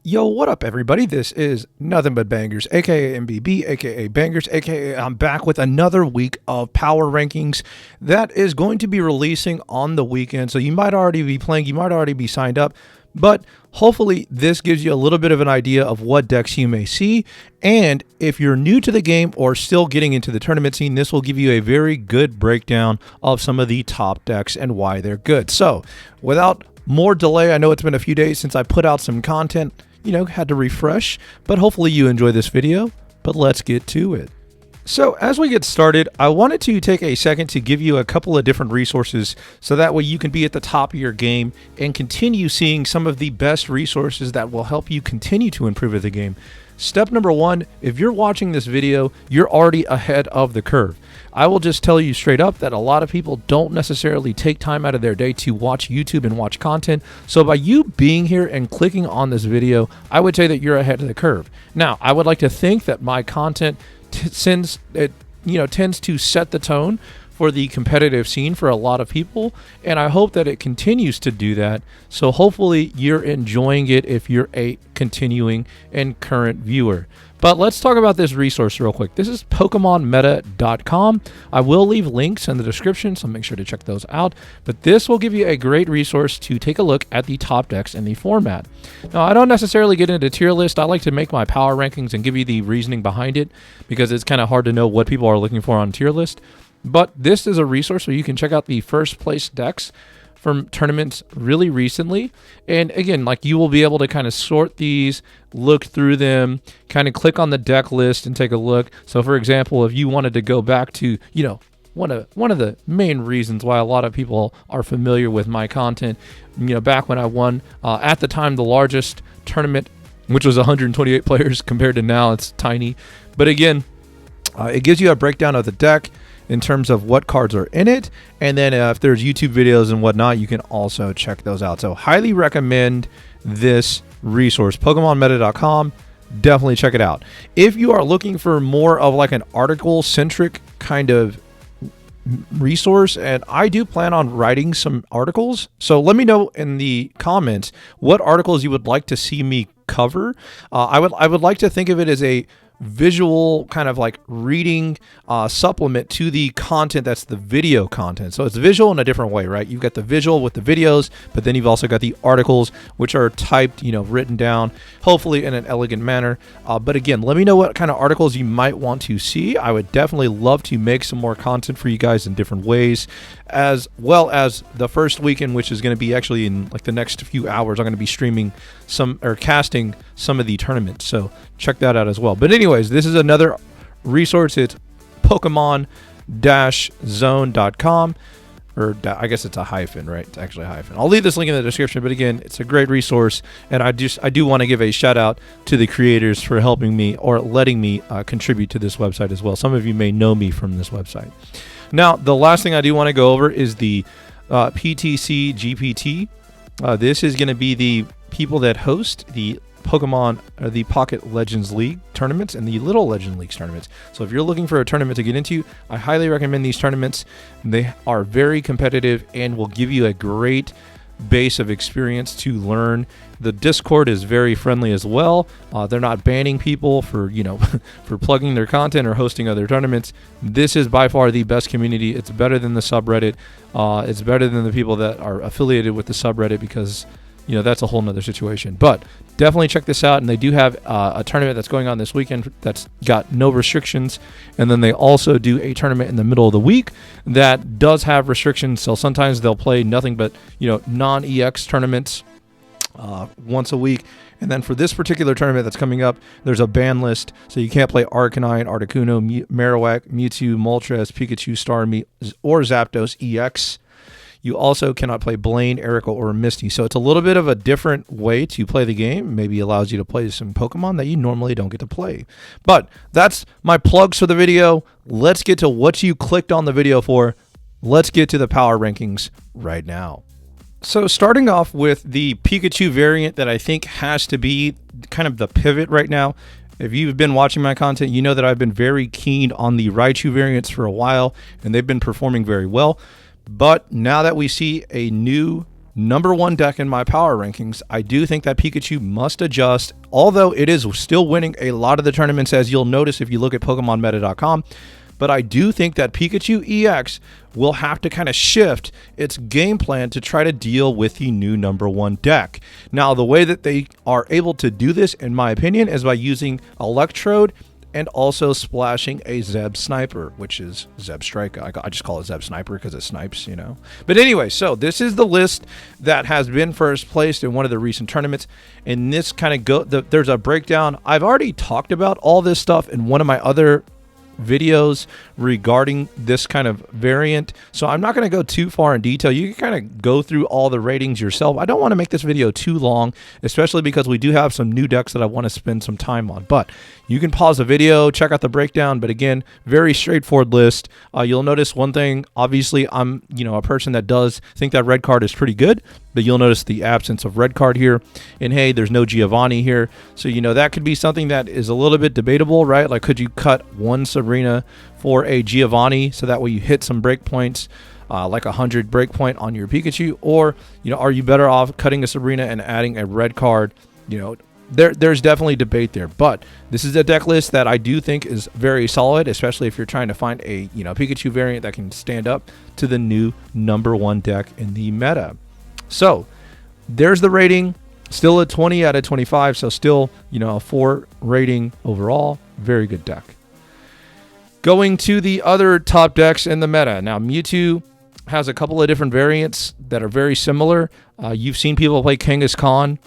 Yo, what up, everybody? This is Nothing But Bangers, aka MBB, aka Bangers, aka I'm back with another week of power rankings that is going to be releasing on the weekend. So you might already be playing, you might already be signed up, but hopefully this gives you a little bit of an idea of what decks you may see. And if you're new to the game or still getting into the tournament scene, this will give you a very good breakdown of some of the top decks and why they're good. So without more delay, I know it's been a few days since I put out some content. Had to refresh, but hopefully you enjoy this video, but let's get to it. So as we get started, I wanted to take a second to give you a couple of different resources so that way you can be at the top of your game and continue seeing some of the best resources that will help you continue to improve at the game. Step number one, if you're watching this video, you're already ahead of the curve. I will just tell you straight up that a lot of people don't necessarily take time out of their day to watch YouTube and watch content. So by you being here and clicking on this video, I would say that you're ahead of the curve. Now, I would like to think that my content tends to set the tone for the competitive scene for a lot of people, and I hope that it continues to do that. So hopefully you're enjoying it if you're a continuing and current viewer. But let's talk about this resource real quick. This is PokemonMeta.com. I will leave links in the description, so make sure to check those out. But this will give you a great resource to take a look at the top decks in the format. Now, I don't necessarily get into tier list. I like to make my power rankings and give you the reasoning behind it because it's kind of hard to know what people are looking for on tier list. But this is a resource where you can check out the first place decks from tournaments really recently. And again, like you will be able to kind of sort these, look through them, kind of click on the deck list and take a look. So for example, if you wanted to go back to, one of the main reasons why a lot of people are familiar with my content, back when I won at the time the largest tournament, which was 128 players compared to now it's tiny. But again, it gives you a breakdown of the deck in terms of what cards are in it, and then if there's YouTube videos and whatnot, you can also check those out. So highly recommend this resource, PokemonMeta.com. Definitely check it out. If you are looking for more of like an article-centric kind of resource, and I do plan on writing some articles, so let me know in the comments what articles you would like to see me cover. I would like to think of it as a visual kind of like reading supplement to the content that's the video content. So it's visual in a different way, right? You've got the visual with the videos, but then you've also got the articles, which are typed, written down, hopefully in an elegant manner. But again, let me know what kind of articles you might want to see. I would definitely love to make some more content for you guys in different ways, as well as the first weekend, which is going to be actually in like the next few hours. I'm going to be streaming casting some of the tournaments. So check that out as well. But anyways, this is another resource. It's Pokemon-zone.com, or I guess it's a hyphen, right? It's actually a hyphen. I'll leave this link in the description, but again, it's a great resource, and I do want to give a shout out to the creators for helping me or letting me contribute to this website as well. Some of you may know me from this website. Now, the last thing I do want to go over is the PTC GPT. This is going to be the people that host the the Pocket Legends League tournaments and the Little Legend Leagues tournaments. So if you're looking for a tournament to get into, I highly recommend these tournaments. They are very competitive and will give you a great base of experience to learn. The Discord is very friendly as well. They're not banning people for for plugging their content or hosting other tournaments. This is by far the best community. It's better than the subreddit. It's better than the people that are affiliated with the subreddit because that's a whole nother situation. But definitely check this out. And they do have a tournament that's going on this weekend that's got no restrictions. And then they also do a tournament in the middle of the week that does have restrictions. So sometimes they'll play nothing but, non-EX tournaments once a week. And then for this particular tournament that's coming up, there's a ban list. So you can't play Arcanine, Articuno, Marowak, Mewtwo, Moltres, Pikachu, Starmie, or Zapdos EX. You also cannot play Blaine, Erica, or Misty. So it's a little bit of a different way to play the game. Maybe allows you to play some Pokemon that you normally don't get to play. But that's my plugs for the video. Let's get to what you clicked on the video for. Let's get to the power rankings right now. So starting off with the Pikachu variant that I think has to be kind of the pivot right now. If you've been watching my content, you know that I've been very keen on the Raichu variants for a while, and they've been performing very well. But now that we see a new number one deck in my power rankings. I do think that Pikachu must adjust, although it is still winning a lot of the tournaments, as you'll notice if you look at PokemonMeta.com. But I do think that Pikachu EX will have to kind of shift its game plan to try to deal with the new number one deck. Now, the way that they are able to do this, in my opinion, is by using Electrode and also splashing a Zeb Sniper, which is Zeb Strike. I just call it Zeb Sniper because it snipes, you know. But anyway, so this is the list that has been first placed in one of the recent tournaments. And this kind of there's a breakdown. I've already talked about all this stuff in one of my other videos regarding this kind of variant, so I'm not going to go too far in detail. You can kind of go through all the ratings yourself. I don't want to make this video too long, especially because we do have some new decks that I want to spend some time on. But you can pause the video, check out the breakdown. But again, very straightforward list. You'll notice one thing. Obviously, I'm a person that does think that red card is pretty good, but you'll notice the absence of red card here. And hey, there's no Giovanni here, so that could be something that is a little bit debatable, right? Like, could you cut one Sabrina for a Giovanni so that way you hit some breakpoints, like 100 breakpoint on your Pikachu? Or are you better off cutting a Sabrina and adding a red card? There's definitely debate there, but this is a deck list that I do think is very solid, especially if you're trying to find a Pikachu variant that can stand up to the new number one deck in the meta. So there's the rating, still a 20 out of 25, so still a 4 rating overall. Very good deck. Going to the other top decks in the meta. Now, Mewtwo has a couple of different variants that are very similar. You've seen people play Kangaskhan.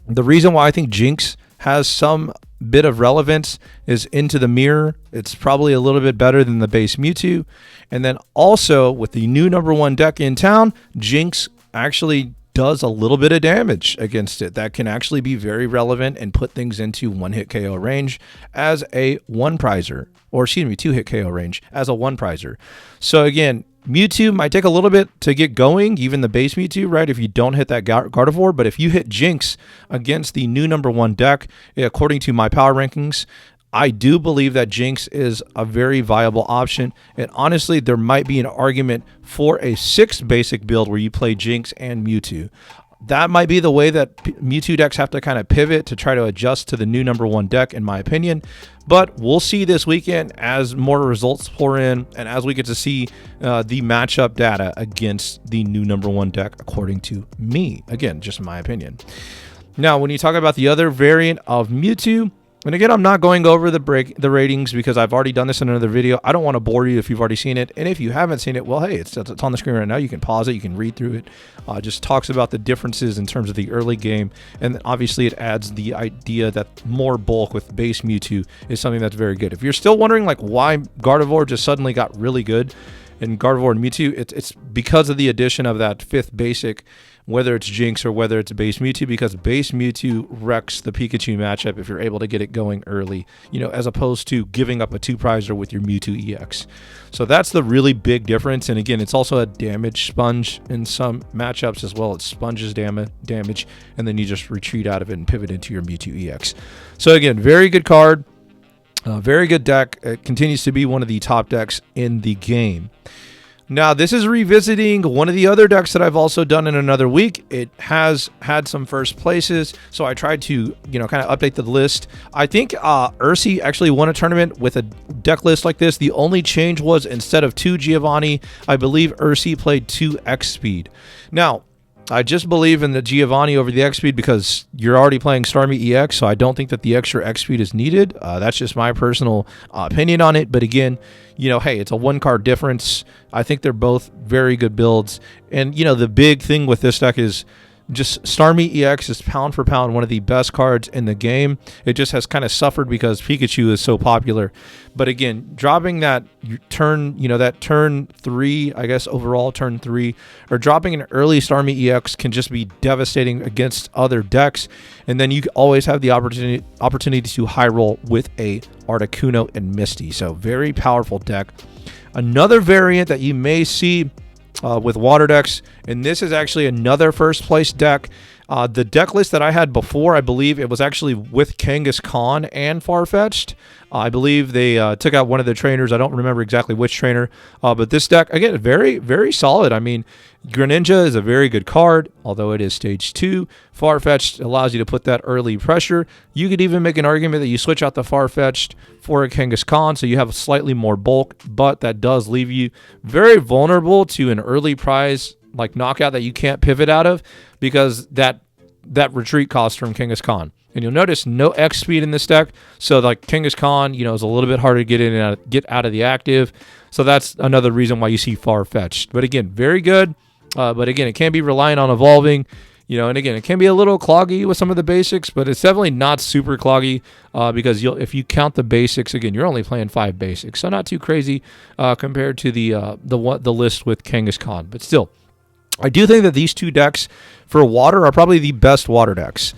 The reason why I think Jinx has some bit of relevance is Into the Mirror. It's probably a little bit better than the base Mewtwo. And then also with the new number one deck in town, Jinx actually does a little bit of damage against it that can actually be very relevant and put things into one-hit KO range as a one-prizer, or excuse me, two-hit KO range as a one-prizer. So again, Mewtwo might take a little bit to get going, even the base Mewtwo, right, if you don't hit that Gardevoir. But if you hit Jinx against the new number one deck, according to my power rankings, I do believe that Jinx is a very viable option. And honestly, there might be an argument for a 6 basic build where you play Jinx and Mewtwo. That might be the way that Mewtwo decks have to kind of pivot to try to adjust to the new number one deck, in my opinion. But we'll see this weekend as more results pour in and as we get to see the matchup data against the new number one deck, according to me. Again, just my opinion. Now, when you talk about the other variant of Mewtwo, and again, I'm not going over the ratings because I've already done this in another video. I don't want to bore you if you've already seen it. And if you haven't seen it, well, hey, it's on the screen right now. You can pause it. You can read through it. Just talks about the differences in terms of the early game. And obviously, it adds the idea that more bulk with base Mewtwo is something that's very good. If you're still wondering like why Gardevoir just suddenly got really good in Gardevoir and Mewtwo, it's because of the addition of that 5th basic, whether it's Jinx or whether it's base Mewtwo, because base Mewtwo wrecks the Pikachu matchup if you're able to get it going early, as opposed to giving up a 2-prizer with your Mewtwo EX. So that's the really big difference. And again, it's also a damage sponge in some matchups as well. It sponges damage, and then you just retreat out of it and pivot into your Mewtwo EX. So again, very good card, very good deck. It continues to be one of the top decks in the game. Now, this is revisiting one of the other decks that I've also done in another week. It has had some first places, so I tried to, kind of update the list. I think Ursi actually won a tournament with a deck list like this. The only change was instead of 2 Giovanni, I believe Ursi played 2 X Speed. Now, I just believe in the Giovanni over the X Speed because you're already playing Starmie EX, so I don't think that the extra X Speed is needed. That's just my personal opinion on it. But again, hey, it's a 1-card difference. I think they're both very good builds. And, the big thing with this deck is just Starmie EX is pound for pound one of the best cards in the game. It just has kind of suffered because Pikachu is so popular. But again, dropping that turn, that turn 3, I guess overall turn 3, or dropping an early Starmie EX can just be devastating against other decks. And then you always have the opportunity to high roll with a Articuno and Misty. So very powerful deck. Another variant that you may see with water decks, and this is actually another first place deck. The deck list that I had before, I believe it was actually with Kangaskhan and Farfetch'd. I believe they took out one of the trainers. I don't remember exactly which trainer. But this deck, again, very, very solid. I mean, Greninja is a very good card, although it is stage 2. Farfetch'd allows you to put that early pressure. You could even make an argument that you switch out the Farfetch'd for a Kangaskhan, so you have slightly more bulk, but that does leave you very vulnerable to an early prize like knockout that you can't pivot out of, because that retreat cost from Kangaskhan. And you'll notice no X speed in this deck, so like Kangaskhan, is a little bit harder to get out of the active. So that's another reason why you see Farfetch'd. But again, very good. But again, it can be reliant on evolving. And again, it can be a little cloggy with some of the basics, but it's definitely not super cloggy because if you count the basics, again, you're only playing 5 basics, so not too crazy compared to the list with Kangaskhan. But still, I do think that these 2 decks for water are probably the best water decks.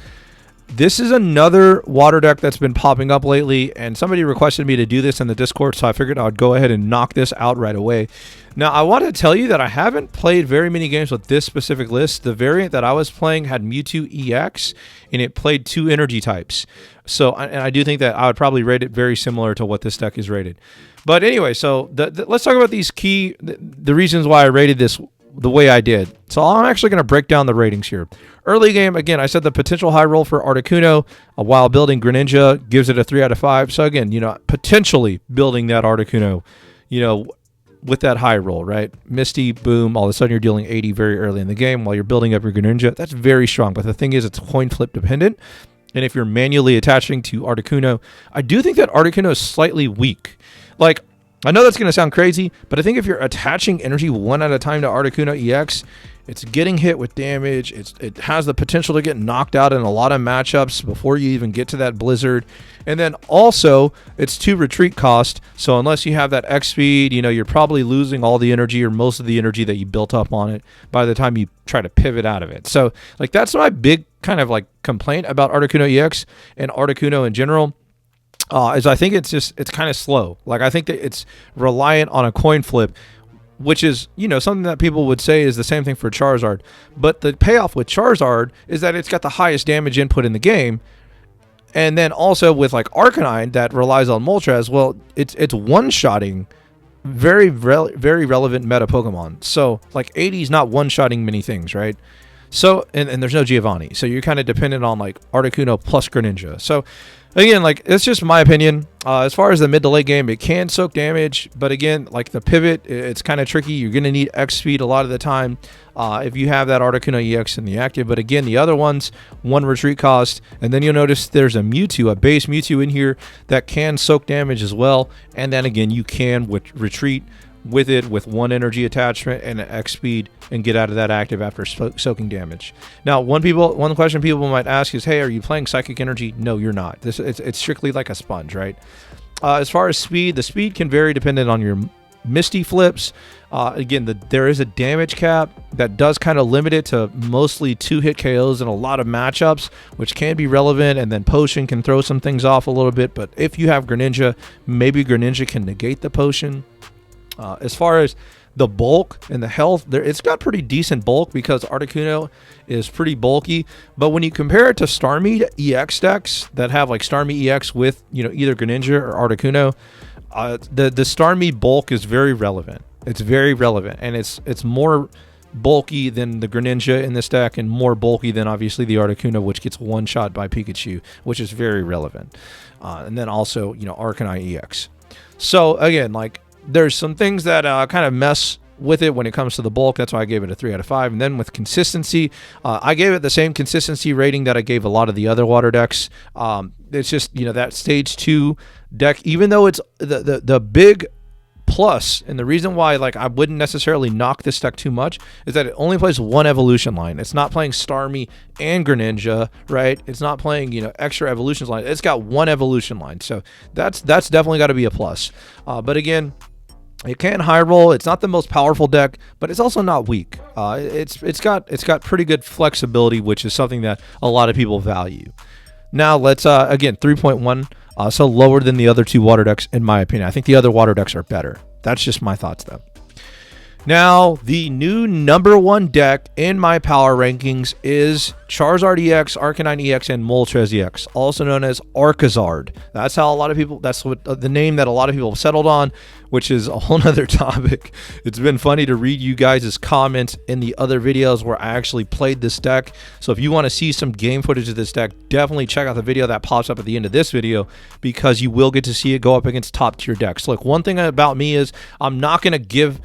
This is another water deck that's been popping up lately, and somebody requested me to do this in the Discord, so I figured I would go ahead and knock this out right away. Now, I want to tell you that I haven't played very many games with this specific list. The variant that I was playing had Mewtwo EX, and it played 2 energy types. So, and I do think that I would probably rate it very similar to what this deck is rated. But anyway, so let's talk about these the reasons why I rated this the way I did. So I'm actually going to break down the ratings here. Early game, again, I said the potential high roll for Articuno while building Greninja gives it a 3 out of 5. So again, potentially building that Articuno, with that high roll, right? Misty, boom, all of a sudden you're dealing 80 very early in the game while you're building up your Greninja. That's very strong. But the thing is, it's coin flip dependent. And if you're manually attaching to Articuno, I do think that Articuno is slightly weak. Like, I know that's going to sound crazy, but I think if you're attaching energy one at a time to Articuno EX, it's getting hit with damage. It has the potential to get knocked out in a lot of matchups before you even get to that Blizzard. And then also, it's 2 retreat cost, so unless you have that X speed, you're probably losing all the energy or most of the energy that you built up on it by the time you try to pivot out of it. So, like, that's my big kind of like complaint about Articuno EX and Articuno in general. Is I think it's kind of slow. Like, I think that it's reliant on a coin flip, which is, something that people would say is the same thing for Charizard. But the payoff with Charizard is that it's got the highest damage input in the game. And then also with like Arcanine that relies on Moltres, well, it's one-shotting very relevant meta Pokemon. So like 80 is not one-shotting many things, right? So, and there's no Giovanni. So you're kind of dependent on like Articuno plus Greninja. So again, like, it's just my opinion. As far as the mid to late game, it can soak damage, but again, like the pivot, it's kind of tricky. You're going to need X speed a lot of the time if you have that Articuno EX in the active. But again, the other ones, 1 retreat cost, and then you'll notice there's a base Mewtwo in here that can soak damage as well. And then again, you can retreat with it with 1 energy attachment and an X speed and get out of that active after soaking damage. Now, one question people might ask is, hey, are you playing Psychic Energy? No, you're not. It's strictly like a sponge, right? As far as speed, the speed can vary depending on your Misty flips. Again, there is a damage cap that does kind of limit it to mostly 2-hit KOs in a lot of matchups, which can be relevant, and then Potion can throw some things off a little bit. But if you have Greninja, maybe Greninja can negate the Potion. As far as the bulk and the health, it's got pretty decent bulk because Articuno is pretty bulky. But when you compare it to Starmie EX decks that have like Starmie EX with either Greninja or Articuno, the Starmie bulk is very relevant. It's very relevant, and it's more bulky than the Greninja in this deck, and more bulky than obviously the Articuno, which gets one shot by Pikachu, which is very relevant. And then also Arcanine EX. So again, like, there's some things that kind of mess with it when it comes to the bulk. That's why I gave it a 3 out of 5. And then with consistency, I gave it the same consistency rating that I gave a lot of the other water decks. It's just, that stage 2 deck, even though it's the big plus, and the reason why like I wouldn't necessarily knock this deck too much is that it only plays 1 evolution line. It's not playing Starmie and Greninja, right? It's not playing extra evolutions line. It's got 1 evolution line, so that's definitely got to be a plus. But again, it can high roll. It's not the most powerful deck, but it's also not weak. It's got pretty good flexibility, which is something that a lot of people value. Now let's again 3.1. So lower than the other 2 water decks, in my opinion. I think the other water decks are better. That's just my thoughts, though. Now, the new number one deck in my power rankings is Charizard EX, Arcanine EX, and Moltres EX, also known as Arcazard. That's how a lot of people, that's what the name that a lot of people have settled on, which is a whole nother topic. It's been funny to read you guys' comments in the other videos where I actually played this deck. So if you want to see some game footage of this deck, definitely check out the video that pops up at the end of this video, because you will get to see it go up against top tier decks. Look, one thing about me is I'm not going to give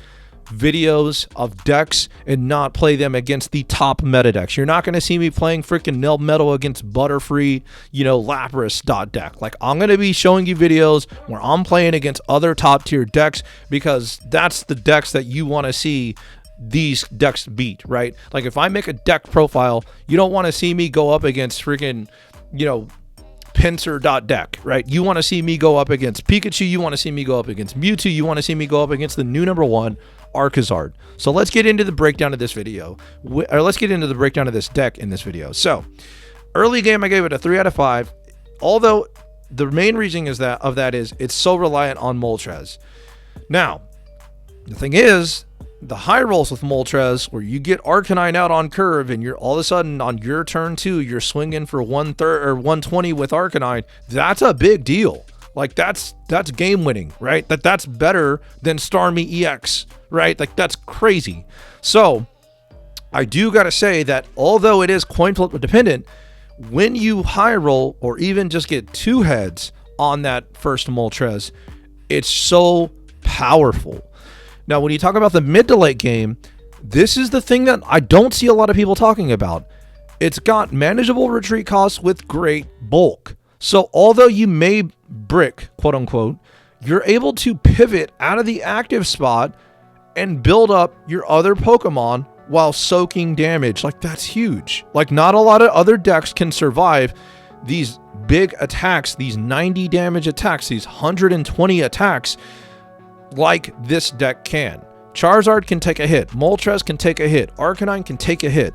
videos of decks and not play them against the top meta decks. You're not going to see me playing freaking Nel Metal against Butterfree, Lapras deck. Like, I'm going to be showing you videos where I'm playing against other top tier decks, because that's the decks that you want to see these decks beat, right? Like, if I make a deck profile, you don't want to see me go up against freaking, Pinsir.deck, right? You want to see me go up against Pikachu. You want to see me go up against Mewtwo. You want to see me go up against the new number one, Arcazard. So let's get into the breakdown of this video. Let's get into the breakdown of this deck in this video. So early game, I gave it a 3 out of 5. Although the main reason is it's so reliant on Moltres. Now, the thing is, the high rolls with Moltres, where you get Arcanine out on curve and you're all of a sudden on your turn 2, you're swinging for 130 or 120 with Arcanine. That's a big deal. Like, that's game winning, right? That's better than Starmie EX, right? Like, that's crazy. So I do got to say that although it is coin flip dependent, when you high roll or even just get 2 heads on that first Moltres, it's so powerful. Now, when you talk about the mid to late game, this is the thing that I don't see a lot of people talking about. It's got manageable retreat costs with great bulk. So although you may brick, quote unquote, you're able to pivot out of the active spot and build up your other Pokemon while soaking damage. Like, that's huge. Like, not a lot of other decks can survive these big attacks, these 90 damage attacks, these 120 attacks, like this deck can. Charizard can take a hit. Moltres can take a hit. Arcanine can take a hit.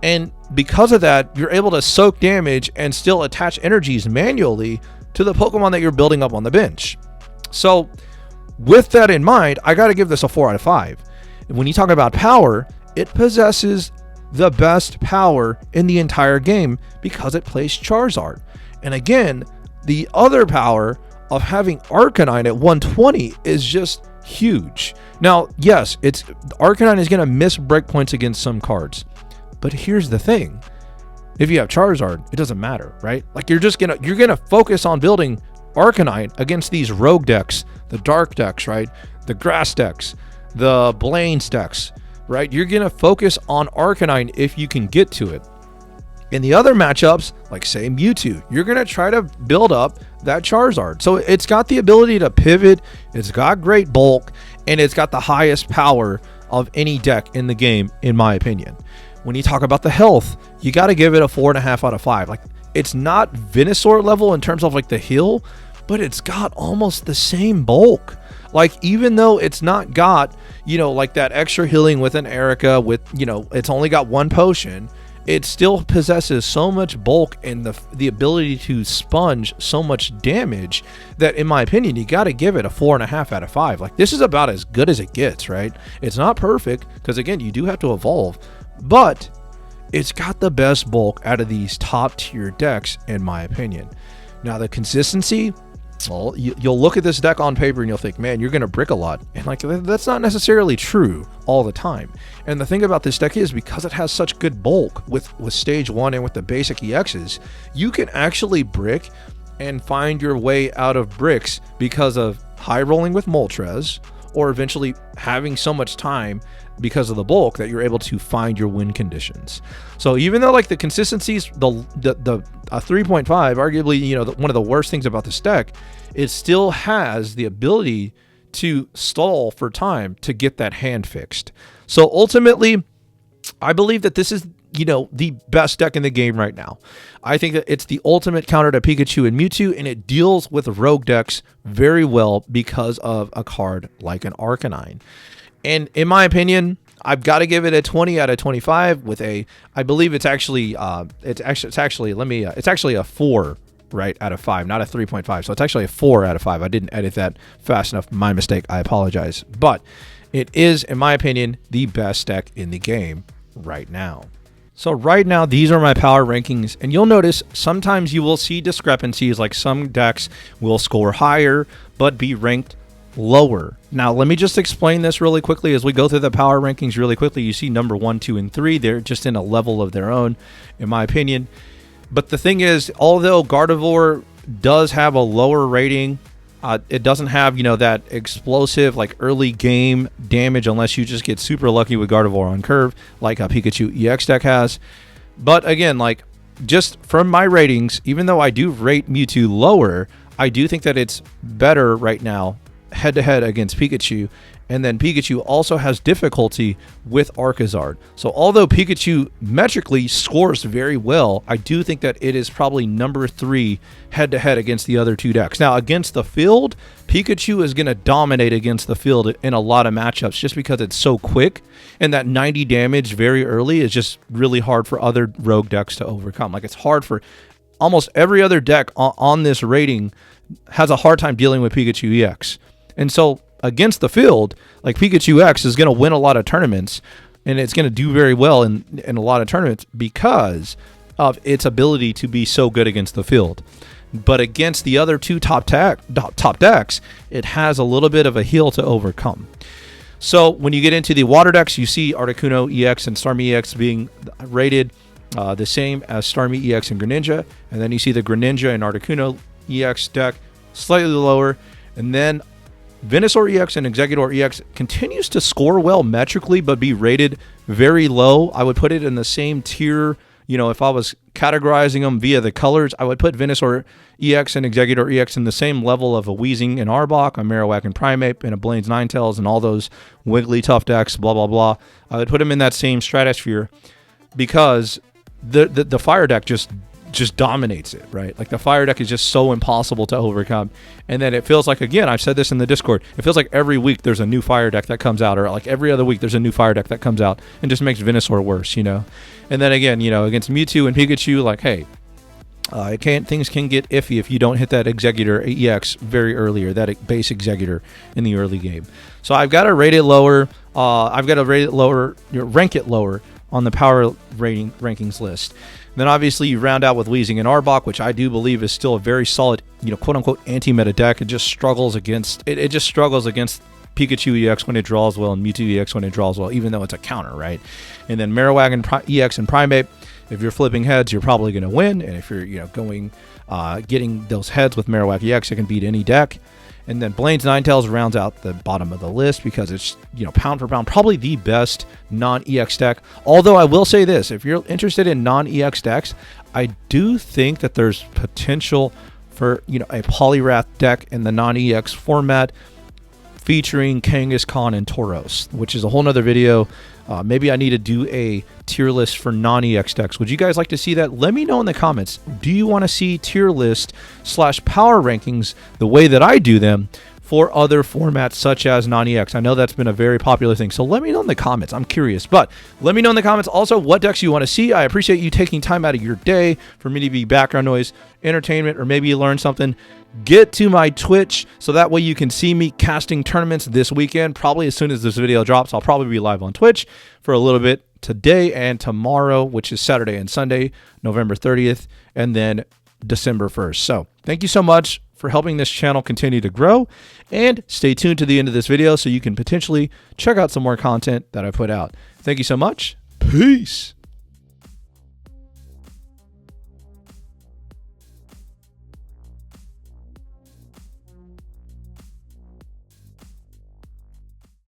And because of that, you're able to soak damage and still attach energies manually to the Pokemon that you're building up on the bench. So with that in mind, I got to give this a 4 out of 5. And when you talk about power, it possesses the best power in the entire game because it plays Charizard. And again, the other power of having Arcanine at 120 is just huge. Now, yes, Arcanine is going to miss breakpoints against some cards. But here's the thing. If you have Charizard, it doesn't matter, right? Like, you're gonna focus on building Arcanine against these rogue decks, the dark decks, right? The grass decks, the Blaine's decks, right? You're gonna focus on Arcanine if you can get to it. In the other matchups, like say Mewtwo, you're going to try to build up that Charizard. So it's got the ability to pivot, it's got great bulk, and it's got the highest power of any deck in the game, in my opinion. When you talk about the health, you got to give it a 4.5 out of 5. Like, it's not Venusaur level in terms of like the heal, but it's got almost the same bulk. Like, even though it's not got, like that extra healing with an Erica with, it's only got 1 potion, it still possesses so much bulk and the ability to sponge so much damage that, in my opinion, you got to give it a 4.5 out of 5. Like, this is about as good as it gets, right? It's not perfect because, again, you do have to evolve, but it's got the best bulk out of these top tier decks, in my opinion. Now, the consistency, well, you'll look at this deck on paper and you'll think, man, you're going to brick a lot. And like, that's not necessarily true all the time. And the thing about this deck is, because it has such good bulk with stage 1 and with the basic EXs, you can actually brick and find your way out of bricks because of high rolling with Moltres, or eventually having so much time because of the bulk that you're able to find your win conditions. So even though like the consistency's the 3.5, arguably, one of the worst things about this deck, it still has the ability to stall for time to get that hand fixed. So ultimately, I believe that this is, the best deck in the game right now. I think that it's the ultimate counter to Pikachu and Mewtwo, and it deals with rogue decks very well because of a card like an Arcanine. And in my opinion, I've got to give it a 20 out of 25 with I believe it's actually a 4 right out of 5, not a 3.5. So it's actually a 4 out of 5. I didn't edit that fast enough. My mistake. I apologize. But It is, in my opinion, the best deck in the game right now. So right now, these are my power rankings, and you'll notice sometimes you will see discrepancies, like some decks will score higher but be ranked lower. Now, let me just explain this really quickly as we go through the power rankings really quickly. You see number 1, 2, and 3. They're just in a level of their own, in my opinion. But the thing is, although Gardevoir does have a lower rating, it doesn't have, that explosive, like, early game damage unless you just get super lucky with Gardevoir on curve, like a Pikachu EX deck has. But again, like, just from my ratings, even though I do rate Mewtwo lower, I do think that it's better right now head-to-head against Pikachu. And then Pikachu also has difficulty with Arcazard. So although Pikachu metrically scores very well, I do think that it is probably number 3 head-to-head against the other 2 decks. Now, against the field, Pikachu is going to dominate against the field in a lot of matchups just because it's so quick, and that 90 damage very early is just really hard for other rogue decks to overcome. Like, it's hard for almost every other deck on this rating has a hard time dealing with Pikachu EX. And so against the field, like, Pikachu X is going to win a lot of tournaments, and it's going to do very well in a lot of tournaments because of its ability to be so good against the field. But against the other 2 top decks, it has a little bit of a hill to overcome. So when you get into the water decks, you see Articuno EX and Starmie EX being rated the same as Starmie EX and Greninja, and then you see the Greninja and Articuno EX deck slightly lower, and then Venusaur EX and Exeggutor EX continues to score well metrically, but be rated very low. I would put it in the same tier. If I was categorizing them via the colors, I would put Venusaur EX and Exeggutor EX in the same level of a Weezing and Arbok, a Marowak and Primeape, and a Blaine's Ninetales, and all those Wigglytuff decks, blah, blah, blah. I would put them in that same stratosphere because the Fire deck just dominates it, right? Like, the Fire deck is just so impossible to overcome. And then it feels like, again, I've said this in the Discord, it feels like every week there's a new Fire deck that comes out, or like every other week there's a new Fire deck that comes out and just makes Venusaur worse, And then again, against Mewtwo and Pikachu, like, hey, things can get iffy if you don't hit that Exeggutor EX very early, or that base Exeggutor in the early game. So I've got to rate it lower. Rank it lower on the power rankings list. Then obviously you round out with Weezing and Arbok, which I do believe is still a very solid, quote-unquote anti-meta deck. It just struggles against Pikachu EX when it draws well, and Mewtwo EX when it draws well, even though it's a counter, right? And then Marowak and EX and Primeape, if you're flipping heads, you're probably going to win. And if you're getting those heads with Marowak EX, it can beat any deck. And then Blaine's Ninetales rounds out the bottom of the list because it's, pound for pound, probably the best non-EX deck. Although I will say this, if you're interested in non-EX decks, I do think that there's potential for, a Poliwrath deck in the non-EX format featuring Kangaskhan and Tauros, which is a whole nother video. Maybe I need to do a tier list for non-EX decks. Would you guys like to see that? Let me know in the comments. Do you want to see tier list / power rankings the way that I do them for other formats such as non-EX? I know that's been a very popular thing. So let me know in the comments. I'm curious. But let me know in the comments also what decks you want to see. I appreciate you taking time out of your day for me to be background noise, entertainment, or maybe you learn something. Get to my Twitch so that way you can see me casting tournaments this weekend. Probably as soon as this video drops, I'll probably be live on Twitch for a little bit today and tomorrow, which is Saturday and Sunday, November 30th, and then December 1st. So thank you so much for helping this channel continue to grow, and stay tuned to the end of this video so you can potentially check out some more content that I put out. Thank you so much. Peace.